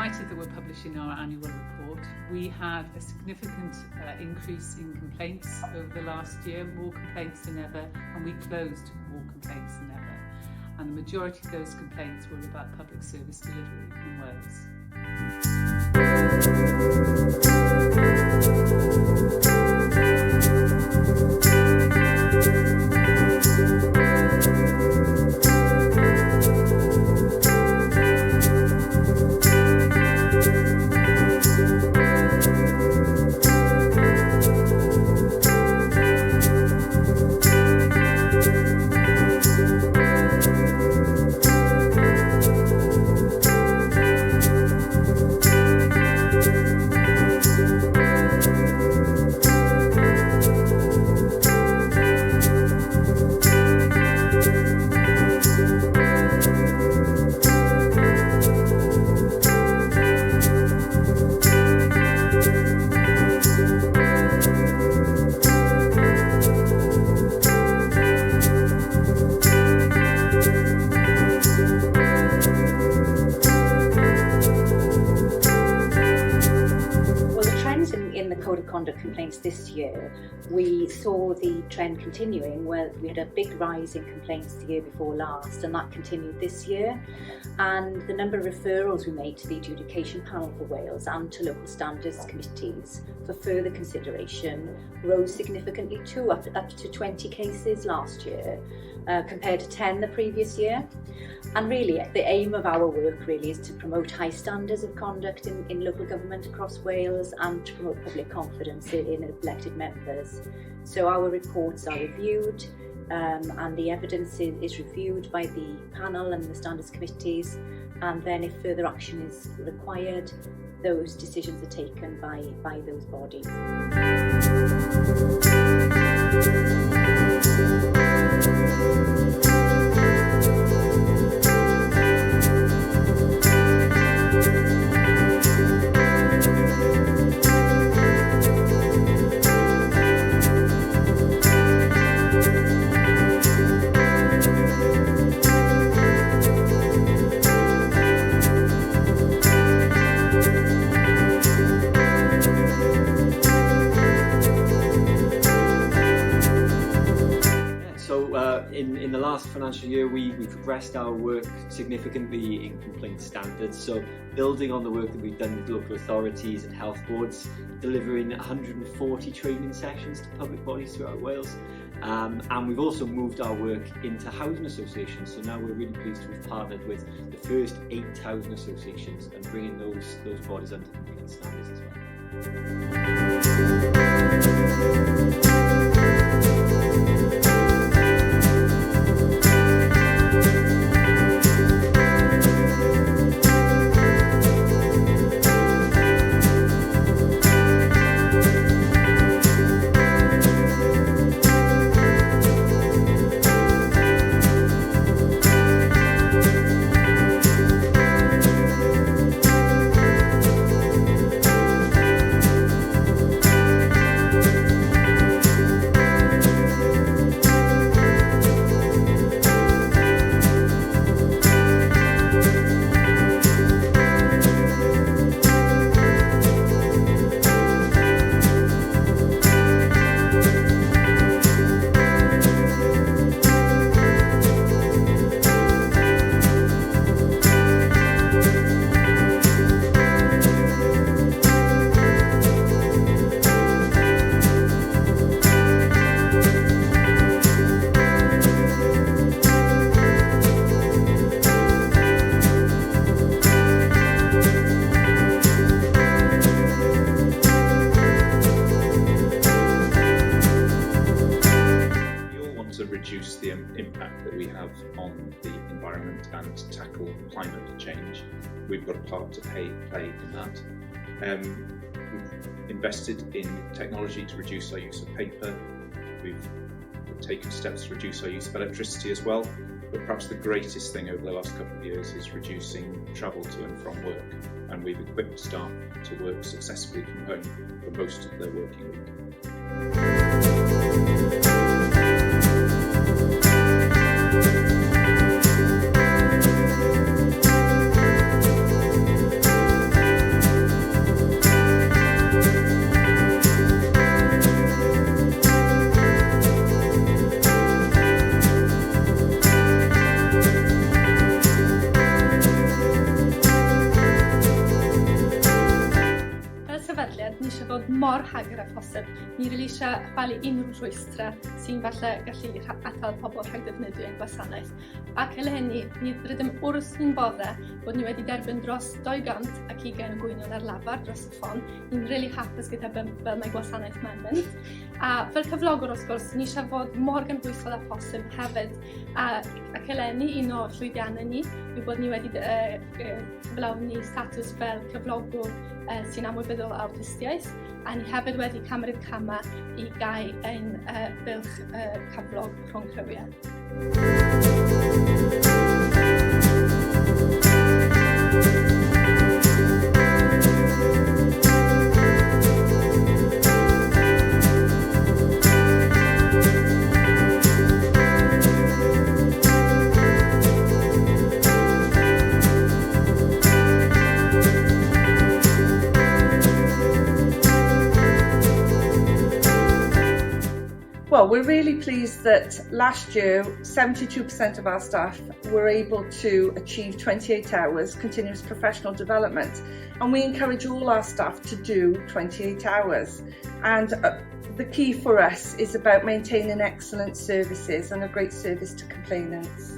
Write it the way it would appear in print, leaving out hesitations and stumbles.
delighted that we're publishing our annual report. We had a significant increase in complaints over the last year, more complaints than ever, and we closed more complaints than ever. And the majority of those complaints were about public service delivery in In the Code of Conduct complaints this year, we saw the trend continuing where we had a big rise in complaints the year before last, and that continued this year. And the number of referrals we made to the Adjudication Panel for Wales and to local standards committees for further consideration rose significantly too, up to 20 cases last year, compared to 10 the previous year. And really, the aim of our work really is to promote high standards of conduct in local government across Wales and to promote public confidence in elected members. So our reports are reviewed and the evidence is reviewed by the panel and the standards committees, and then if further action is required, those decisions are taken by those bodies. In the last financial year, we progressed our work significantly in complaint standards. So building on the work that we've done with local authorities and health boards, delivering 140 training sessions to public bodies throughout Wales. And we've also moved our work into housing associations. So now we're really pleased to have partnered with the first 8 housing associations and bringing those bodies under complaint standards as well. Reduce the impact that we have on the environment and tackle climate change. We've got a part to play in that. We've invested in technology to reduce our use of paper. We've taken steps to reduce our use of electricity as well. But perhaps the greatest thing over the last couple of years is reducing travel to and from work. And we've equipped staff to work successfully from home for most of their working week. fod mor hagr a phosib. Ni rili eisiau chwalu unrhyw rhwystra sy'n falle gallu atal pobl rhag defnyddio ein gwasanaeth. Ac eleni, ni rydym wrth ni'n bodde bod ni wedi derbyn dros 220 o gwynion ar lafar dros y ffon. Ni'n rili hapus gyda fel mae gwasanaeth mae'n mynd. A fel cyflogwr wrth gwrs, ni eisiau fod mor gynhwysol a posib hefyd. Ac eleni, un o llwyddiannau ni yw bod ni wedi cyflawni statws fel cyflogwr sy'n amwybyddol awtistiaeth, a ni hefyd wedi cymryd camau i gau ein bylch cyflog rhwng crywiau. Well, we're really pleased that last year 72% of our staff were able to achieve 28 hours continuous professional development, and we encourage all our staff to do 28 hours. And the key for us is about maintaining excellent services and a great service to complainants.